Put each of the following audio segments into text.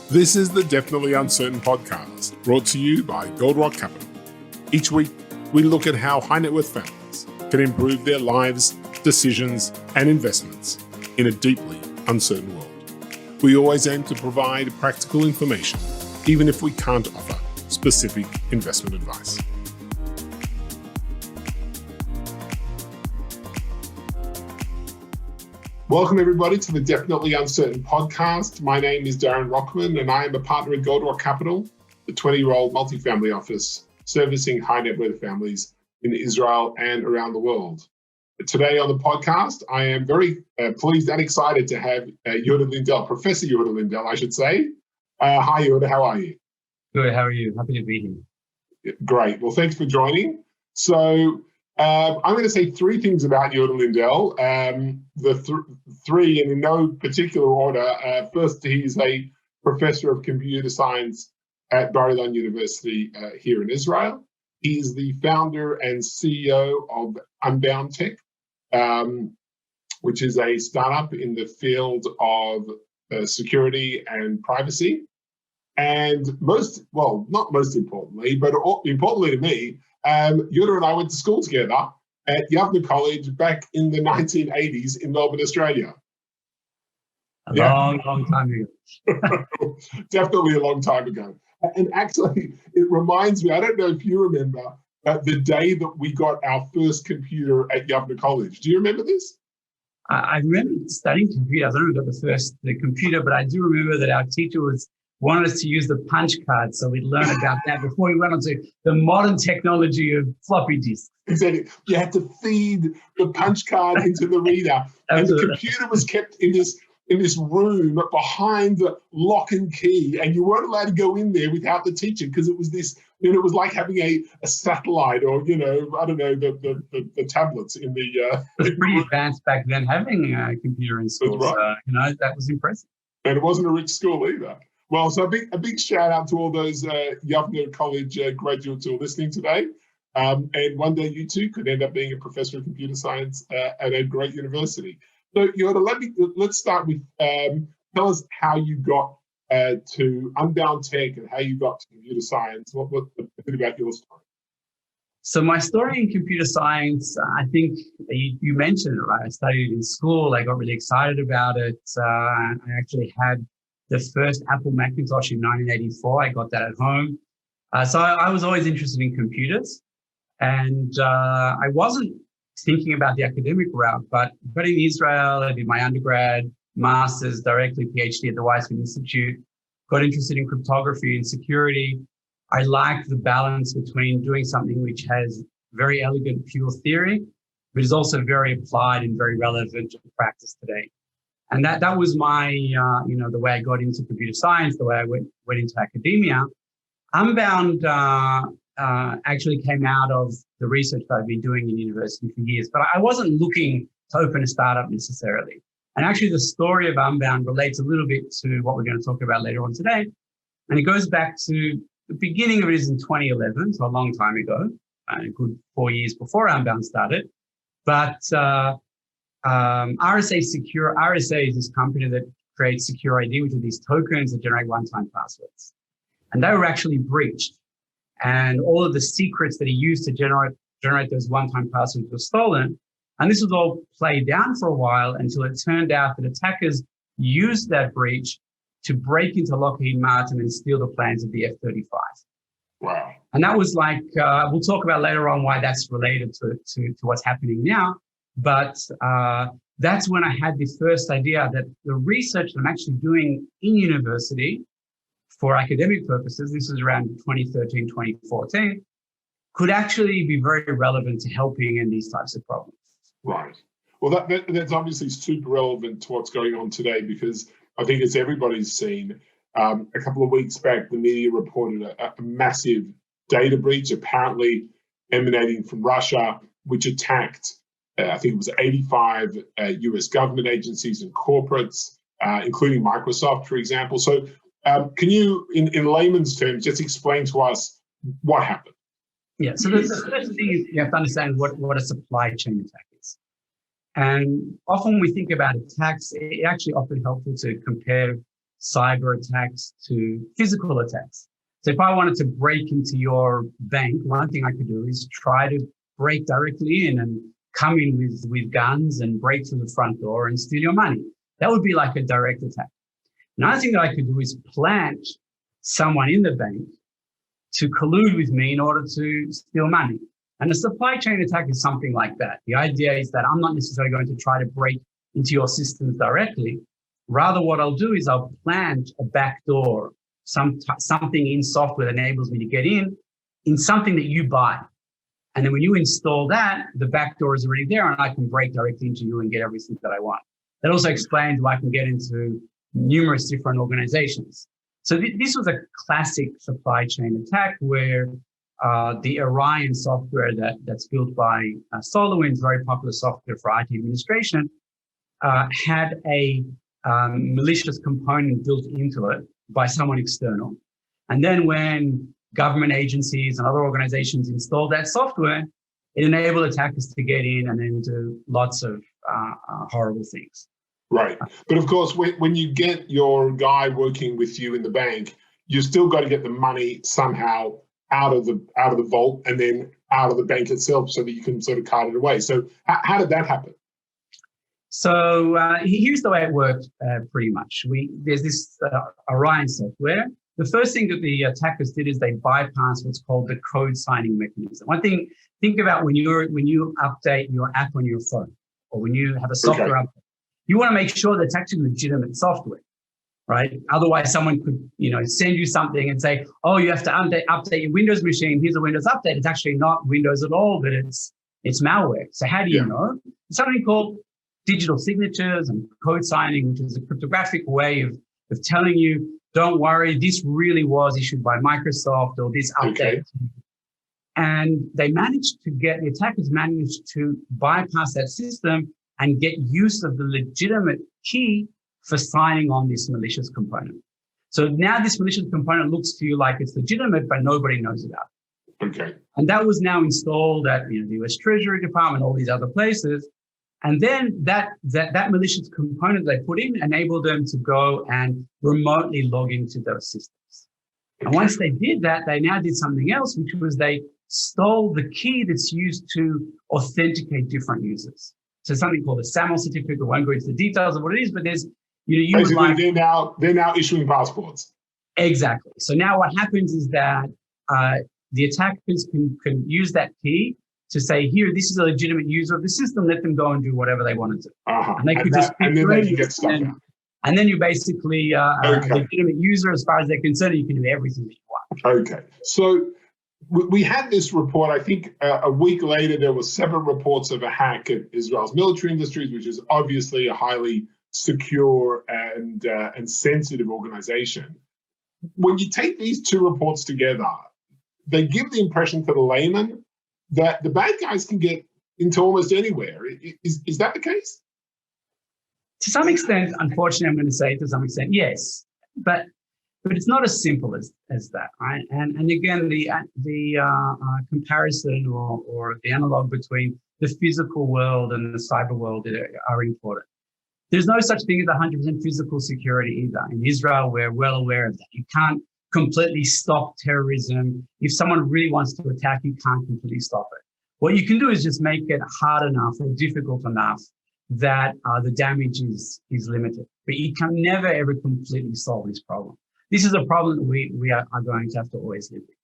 This is the Definitely Uncertain podcast, brought to you by Gold Rock Capital. Each week, we look at how high net worth families can improve their lives, decisions, and investments in a deeply uncertain world. We always aim to provide practical information, even if we can't offer specific investment advice. Welcome, everybody, to the Definitely Uncertain podcast. My name is Darren Rockman, and I am a partner at Gold Rock Capital, the 20-year-old multifamily office servicing high net worth families in Israel and around the world. Today on the podcast, I am very pleased and excited to have Yehuda Lindell, Professor Yehuda Lindell, I should say. Hi, Yehuda, how are you? Good, how are you? Happy to be here. Great. Well, thanks for joining. So, I'm going to say three things about Yehuda Lindell. Three, and in no particular order. First, he's a professor of computer science at Bar-Ilan University here in Israel. He's the founder and CEO of Unbound Tech, which is a startup in the field of security and privacy. And not most importantly, but importantly to me, Yehuda and I went to school together at Yavneh College back in the 1980s in Melbourne, Australia. A long time ago. Definitely a long time ago. And actually, it reminds me, I don't know if you remember, the day that we got our first computer at Yavneh College. Do you remember this? I remember studying computers. I don't remember the computer, but I do remember that our teacher wanted us to use the punch card, so we'd learn about that before we went on to the modern technology of floppy disks. Exactly. You had to feed the punch card into the reader, and the computer was kept in this room behind the lock and key, and you weren't allowed to go in there without the teacher because it was this. It was like having a satellite, or I don't know, the tablets in the. It was pretty advanced back then, having a computer in school. Right. So that was impressive. And it wasn't a rich school either. Well, so a big shout out to all those Yavneh College graduates who are listening today. And one day you too could end up being a professor of computer science at a great university. So, Yehuda, let's start with tell us how you got to Unbound Tech and how you got to computer science. What a bit about your story? So my story in computer science, I think you mentioned it, right? I studied in school. I got really excited about it. I actually had the first Apple Macintosh in 1984. I got that at home. So I was always interested in computers. And I wasn't thinking about the academic route, but in Israel, I did my undergrad, master's, directly PhD at the Weizmann Institute, got interested in cryptography and security. I liked the balance between doing something which has very elegant pure theory, but is also very applied and very relevant to practice today. And that was my, the way I got into computer science, the way I went into academia. Unbound actually came out of the research that I've been doing in university for years, but I wasn't looking to open a startup necessarily. And actually the story of Unbound relates a little bit to what we're going to talk about later on today. And it goes back to the beginning of it is in 2011, so a long time ago, a good 4 years before Unbound started. But RSA is this company that creates secure ID, which are these tokens that generate one-time passwords. And they were actually breached. And all of the secrets that he used to generate those one-time passwords were stolen. And this was all played down for a while until it turned out that attackers used that breach to break into Lockheed Martin and steal the plans of the F-35. Wow. And that was like, we'll talk about later on why that's related to what's happening now. But that's when I had the first idea that the research that I'm actually doing in university for academic purposes, this is around 2013, 2014, could actually be very relevant to helping in these types of problems. Right. Well, that's obviously super relevant to what's going on today, because I think as everybody's seen, a couple of weeks back, the media reported a massive data breach apparently emanating from Russia, which attacked, I think it was 85 US government agencies and corporates, including Microsoft, for example. So can you, in layman's terms, just explain to us what happened? Yeah. So the first thing is you have to understand what a supply chain attack is. And often when we think about attacks, it's actually often helpful to compare cyber attacks to physical attacks. So if I wanted to break into your bank, one thing I could do is try to break directly in and come in with guns and break through the front door and steal your money. That would be like a direct attack. Another thing that I could do is plant someone in the bank to collude with me in order to steal money. And a supply chain attack is something like that. The idea is that I'm not necessarily going to try to break into your systems directly. Rather, what I'll do is I'll plant a backdoor, something in software that enables me to get in something that you buy. And then when you install that, the backdoor is already there and I can break directly into you and get everything that I want. That also explains why I can get into numerous different organizations. So this was a classic supply chain attack where the Orion software that's built by SolarWinds, very popular software for IT administration, had a malicious component built into it by someone external. And then when government agencies and other organizations installed that software, it enabled attackers to get in and then do lots of horrible things. Right. But of course, when you get your guy working with you in the bank, you still got to get the money somehow out of the vault and then out of the bank itself so that you can sort of cart it away. So how did that happen? So here's the way it worked pretty much. There's this Orion software. The first thing that the attackers did is they bypassed what's called the code signing mechanism. One thing, think about when you update your app on your phone or when you have a software update, you want to make sure that it's actually legitimate software, right? Otherwise, someone could, send you something and say, oh, you have to update your Windows machine. Here's a Windows update. It's actually not Windows at all, but it's malware. So how do you know? It's something called digital signatures and code signing, which is a cryptographic way of telling you, don't worry, this really was issued by Microsoft or this update. Okay. And the attackers managed to bypass that system and get use of the legitimate key for signing on this malicious component. So now this malicious component looks to you like it's legitimate, but nobody knows about it. Okay. And that was now installed at the US Treasury Department, all these other places. And then that malicious component they put in enabled them to go and remotely log into those systems. Okay. And once they did that, they now did something else, which was they stole the key that's used to authenticate different users. So something called a SAML certificate. I won't go into the details of what it is, but there's, basically they're now issuing passports. Exactly. So now what happens is that the attackers can use that key to say, here, this is a legitimate user of the system. Let them go and do whatever they want to do. And they could and then they can get stuff out. And then you're basically a legitimate user as far as they're concerned. You can do everything that you want. Okay. So we had this report, I think a week later, there were several reports of a hack at Israel's military industries, which is obviously a highly secure and sensitive organization. When you take these two reports together, they give the impression to the layman that the bad guys can get into almost anywhere. Is that the case? To some extent, unfortunately, I'm going to say to some extent, yes. But it's not as simple as that, right? And again, the comparison or the analog between the physical world and the cyber world are important. There's no such thing as 100% physical security either. In Israel, we're well aware of that. You can't completely stop terrorism. If someone really wants to attack, you can't completely stop it. What you can do is just make it hard enough or difficult enough that the damage is limited. But you can never, ever completely solve this problem. This is a problem that we are going to have to always live with.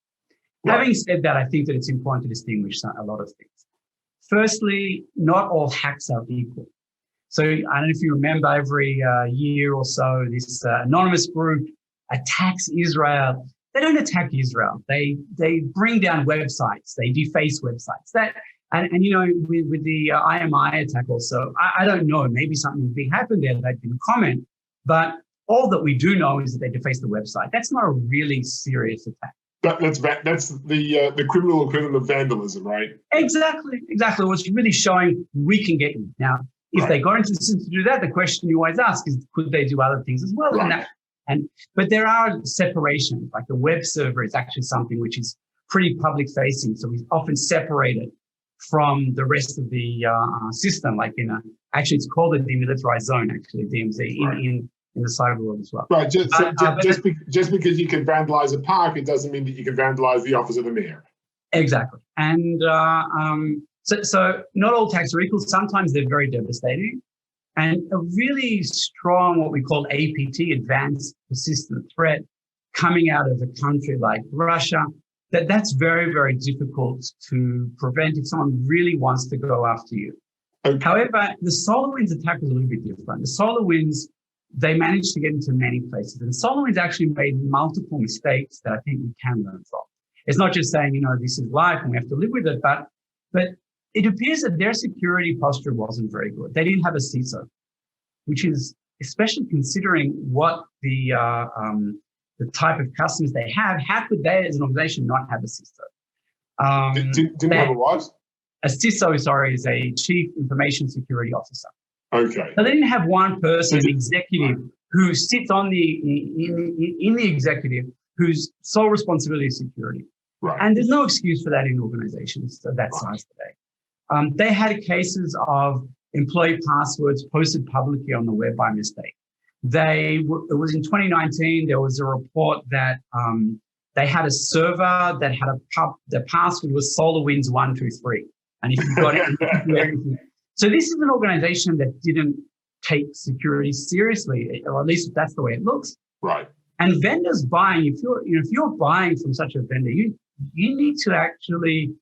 Right. Having said that, I think that it's important to distinguish a lot of things. Firstly, not all hacks are equal. So I don't know if you remember, every year or so, this anonymous group attacks Israel. They don't attack Israel. They bring down websites. They deface websites. And with the IMI attack also, I don't know, maybe something big happened there. They didn't comment. But all that we do know is that they defaced the website. That's not a really serious attack. That's the criminal equivalent of vandalism, right? Exactly. It's really showing we can get you. Now, if they go into the system to do that, the question you always ask is, could they do other things as well? Right. But there are separations. Like the web server is actually something which is pretty public facing. So we often separate it from the rest of the system, like actually it's called a demilitarized zone, actually, DMZ, Right. in the cyber world as well. Right, just because you can vandalize a park, it doesn't mean that you can vandalize the office of the mayor. Exactly. And so not all attacks are equal. Sometimes they're very devastating. And a really strong, what we call APT, advanced persistent threat, coming out of a country like Russia, that's very, very difficult to prevent if someone really wants to go after you. Okay. However, the SolarWinds attack was a little bit different. The SolarWinds, they managed to get into many places. And SolarWinds actually made multiple mistakes that I think we can learn from. It's not just saying, this is life and we have to live with it, but it appears that their security posture wasn't very good. They didn't have a CISO, which is, especially considering what the type of customers they have, how could they as an organization not have a CISO? Didn't have a what? A CISO, sorry, is a Chief Information Security Officer. Okay. So they didn't have one person, an executive, who sits on in the executive, whose sole responsibility is security. Right. And there's no excuse for that in organizations of that size today. They had cases of employee passwords posted publicly on the web by mistake. It was in 2019, there was a report that they had a server that had the password was SolarWinds 123. And if you got it, so this is an organization that didn't take security seriously, or at least that's the way it looks. Right. And vendors buying, if you're buying from such a vendor, you need to actually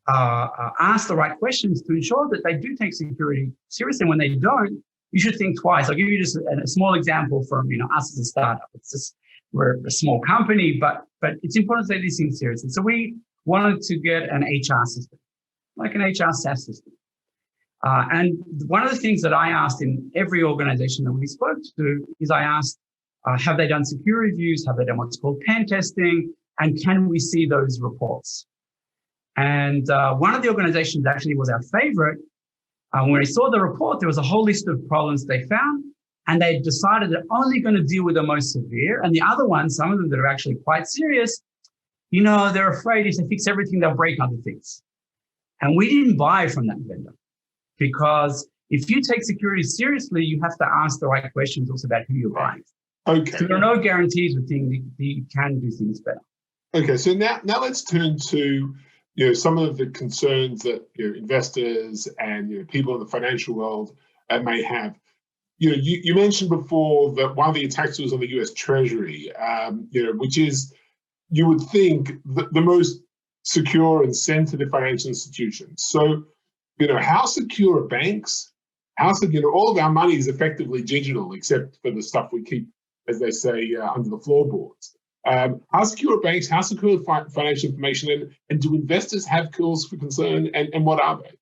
ask the right questions to ensure that they do take security seriously. And when they don't, you should think twice. I'll give you just a small example from us as a startup. It's just we're a small company, but it's important to take these things seriously. So we wanted to get an HR system, like an HR SaaS system. And one of the things that I asked in every organization that we spoke to is I asked, have they done security reviews? Have they done what's called pen testing? And can we see those reports? And one of the organizations actually was our favorite. When we saw the report, there was a whole list of problems they found, and they decided they're only going to deal with the most severe. And the other ones, some of them that are actually quite serious, they're afraid if they fix everything, they'll break other things. And we didn't buy from that vendor, because if you take security seriously, you have to ask the right questions also about who you're buying. Okay. So there are no guarantees with things that you can do things better. Okay, so now let's turn to some of the concerns that investors and people in the financial world may have. You mentioned before that one of the attacks was on the U.S. Treasury, which is, you would think, the most secure and sensitive financial institution. So, how secure are banks? How secure? All of our money is effectively digital, except for the stuff we keep, as they say, under the floorboards. How secure are banks? How secure is financial information? And do investors have cause for concern? And what are they?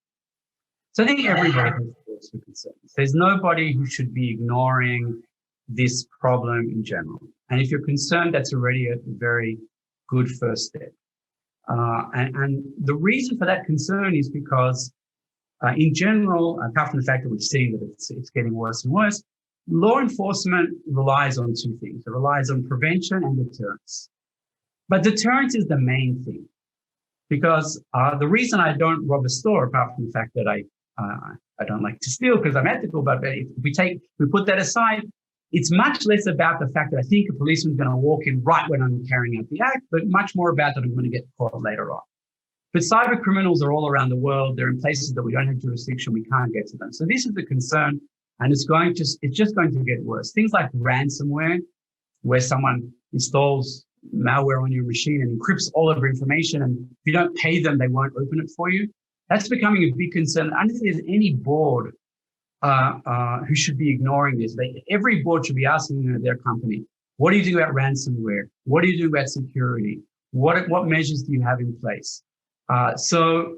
So I think everybody has cause for concern. There's nobody who should be ignoring this problem in general. And if you're concerned, that's already a very good first step. And the reason for that concern is because, in general, apart from the fact that we've seen that it's getting worse and worse, law enforcement relies on two things. It relies on prevention and deterrence. But deterrence is the main thing, because the reason I don't rob a store, apart from the fact that I don't like to steal because I'm ethical, but if we put that aside, it's much less about the fact that I think a policeman's going to walk in right when I'm carrying out the act, but much more about that I'm going to get caught later on. But cyber criminals are all around the world. They're in places that we don't have jurisdiction. We can't get to them. So this is the concern. And it's just going to get worse. Things like ransomware, where someone installs malware on your machine and encrypts all of your information, and if you don't pay them, they won't open it for you. That's becoming a big concern. I don't think there's any board who should be ignoring this. Every board should be asking their company, what do you do about ransomware? What do you do about security? What measures do you have in place? So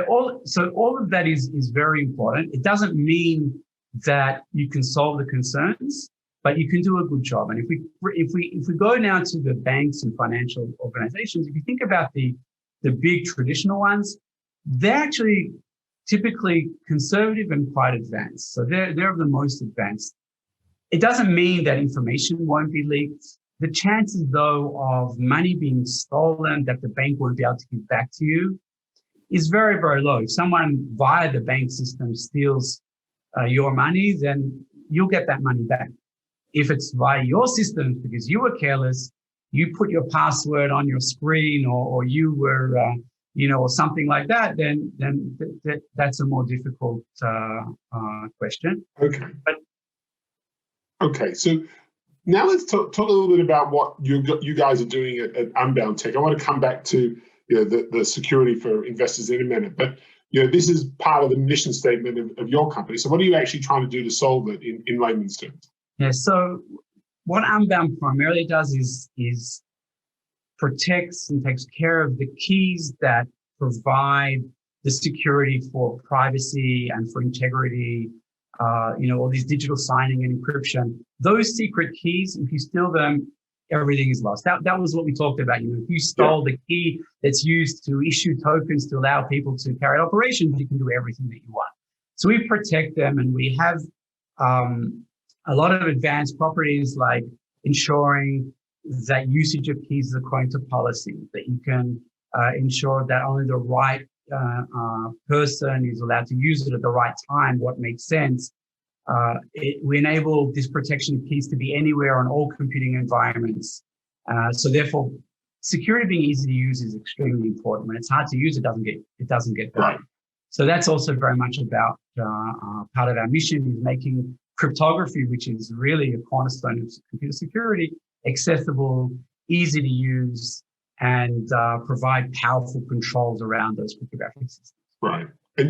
all of that is very important. It doesn't mean that you can solve the concerns, but you can do a good job. And if we go now to the banks and financial organizations, if you think about the big traditional ones, they're actually typically conservative and quite advanced. So they're the most advanced. It doesn't mean that information won't be leaked. The chances, though, of money being stolen that the bank won't be able to give back to you is very, very low. If someone via the bank system steals your money, then you'll get that money back. If it's via your system because you were careless, you put your password on your screen, or you were, or something like that, then that's a more difficult question. Okay. But okay, so now let's talk a little bit about what you guys are doing at Unbound Tech. I want to come back to the security for investors in a minute, but this is part of the mission statement of your company. So what are you actually trying to do to solve it in layman's terms? Yeah, so what Unbound primarily does is protects and takes care of the keys that provide the security for privacy and for integrity, all these digital signing and encryption. Those secret keys, if you steal them, everything is lost. That was what we talked about. If you stole the key that's used to issue tokens to allow people to carry out operations, you can do everything that you want. So we protect them, and we have a lot of advanced properties like ensuring that usage of keys is according to policy, that you can ensure that only the right person is allowed to use it at the right time, what makes sense. We enable this protection of keys to be anywhere on all computing environments. So therefore, security being easy to use is extremely important. When it's hard to use, it doesn't get right. So that's also very much about part of our mission is making cryptography, which is really a cornerstone of computer security, accessible, easy to use, and provide powerful controls around those cryptographic systems. Right. And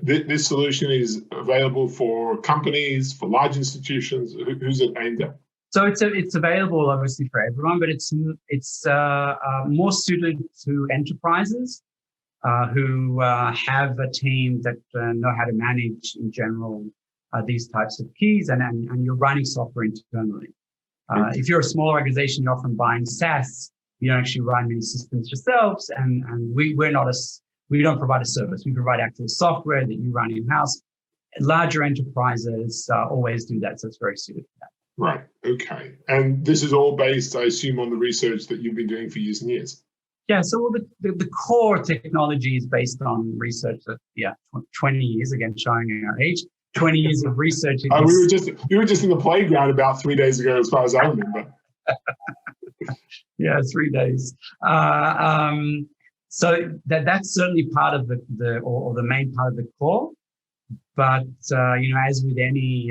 this solution is available for companies, for large institutions. Who's it aimed at? So it's available obviously for everyone, but it's more suited to enterprises who have a team that know how to manage in general these types of keys, and you're running software internally. If you're a small organization, you're often buying SaaS. You don't actually run many systems yourselves, and we don't provide a service. We provide actual software that you run in-house. Larger enterprises always do that, so it's very suited for that. Right, okay. And this is all based, I assume, on the research that you've been doing for years and years. Yeah, so the core technology is based on research that, 20 years, again, showing our age, 20 years of research. We were just in the playground about 3 days ago, as far as I remember. Yeah, 3 days. So that's certainly part of the main part of the core. But as with any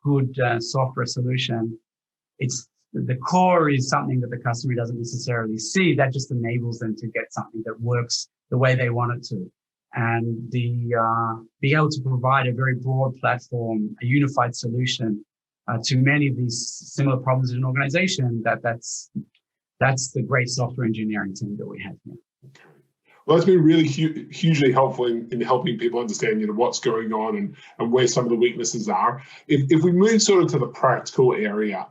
good software solution, the core is something that the customer doesn't necessarily see. That just enables them to get something that works the way they want it to, and be able to provide a very broad platform, a unified solution to many of these similar problems in an organization. That's the great software engineering team that we have here. Well, that's been really hugely helpful in helping people understand, what's going on and where some of the weaknesses are. If we move sort of to the practical area,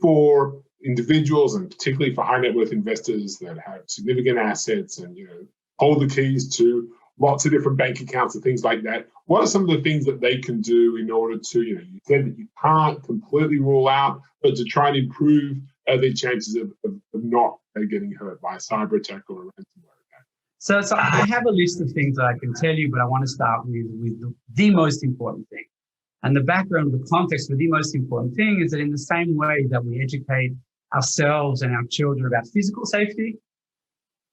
for individuals and particularly for high net worth investors that have significant assets and hold the keys to lots of different bank accounts and things like that, what are some of the things that they can do in order to, you said that you can't completely rule out, but to try and improve their chances of not getting hurt by a cyber attack or a ransomware attack? So I have a list of things that I can tell you, but I want to start with the most important thing. And the background, the context for the most important thing is that in the same way that we educate ourselves and our children about physical safety,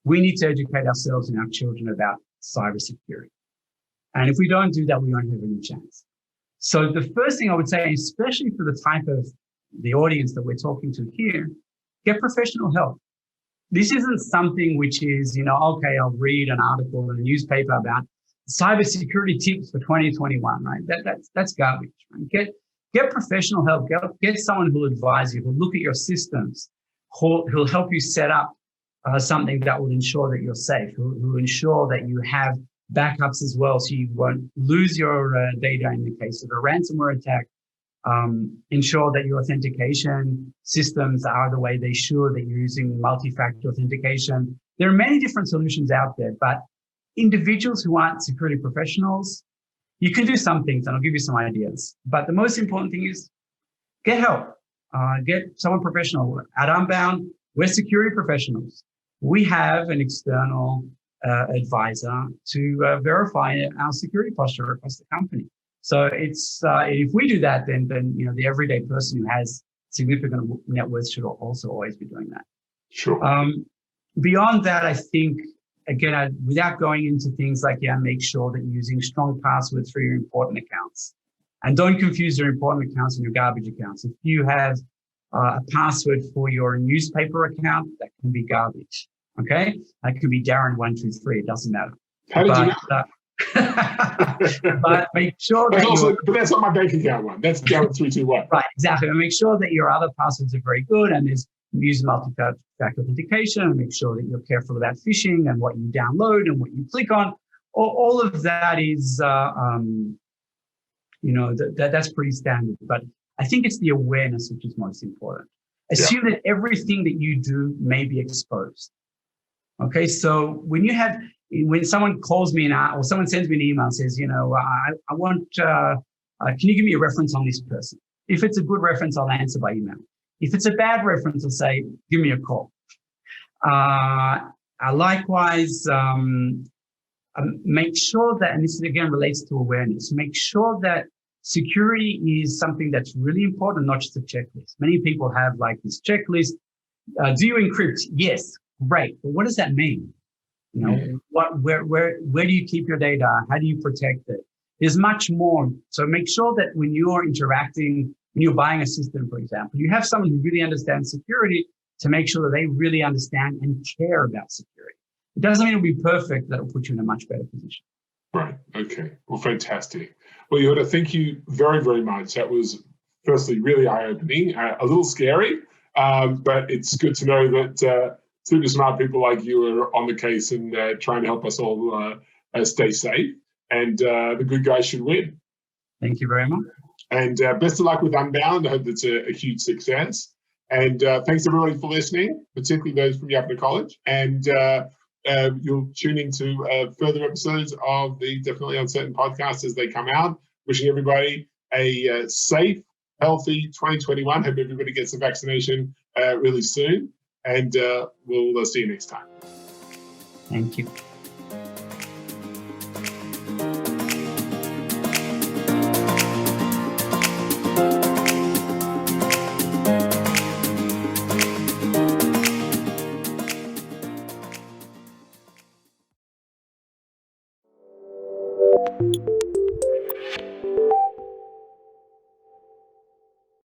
we need to educate ourselves and our children about cybersecurity. And if we don't do that, we won't have any chance. So the first thing I would say, especially for the type of the audience that we're talking to here, get professional help. This isn't something which is, okay, I'll read an article in a newspaper about cybersecurity tips for 2021, right? That's garbage. Right? Get professional help. Get someone who'll advise you, who'll look at your systems, who'll help you set up something that will ensure that you're safe, who'll ensure that you have backups as well, so you won't lose your data in the case of a ransomware attack. Ensure that your authentication systems are the way they should, that you're using multi-factor authentication. There are many different solutions out there, but individuals who aren't security professionals, you can do some things, and I'll give you some ideas. But the most important thing is get help. get someone professional. At Unbound, we're security professionals. We have an external advisor to verify our security posture across the company. So it's if we do that, then the everyday person who has significant net worth should also always be doing that. Sure. Beyond that, I think, again, without going into things like, make sure that you're using strong passwords for your important accounts. And don't confuse your important accounts and your garbage accounts. If you have a password for your newspaper account, that can be garbage, okay? That could be Darren123, it doesn't matter. How did you know? But make sure that but that's not my bank account one. That's Darren321. Right, exactly. And make sure that your other passwords are very good and use multi-factor authentication, and make sure that you're careful about phishing and what you download and what you click on. All of that is, that's pretty standard. But I think it's the awareness which is most important. Assume that everything that you do may be exposed. Okay, so when someone calls me or someone sends me an email and says, I want, can you give me a reference on this person? If it's a good reference, I'll answer by email. If it's a bad reference, I'll say, give me a call. Likewise, make sure that, and this again relates to awareness, make sure that security is something that's really important, not just a checklist. Many people have like this checklist. Do you encrypt? Yes, great. But what does that mean? Where do you keep your data? How do you protect it? There's much more. So make sure that when you're interacting, when you're buying a system, for example, you have someone who really understands security to make sure that they really understand and care about security. It doesn't mean it'll be perfect. That'll put you in a much better position. Right. Okay. Well, fantastic. Well, Yehuda, thank you very, very much. That was firstly really eye-opening, a little scary, but it's good to know that super smart people like you are on the case and trying to help us all stay safe. And the good guys should win. Thank you very much. And best of luck with Unbound. I hope it's a huge success. And thanks everybody for listening, particularly those from Yapna College. And you'll tune into further episodes of the Definitely Uncertain podcast as they come out. Wishing everybody a safe, healthy 2021. Hope everybody gets the vaccination really soon. And we'll see you next time. Thank you.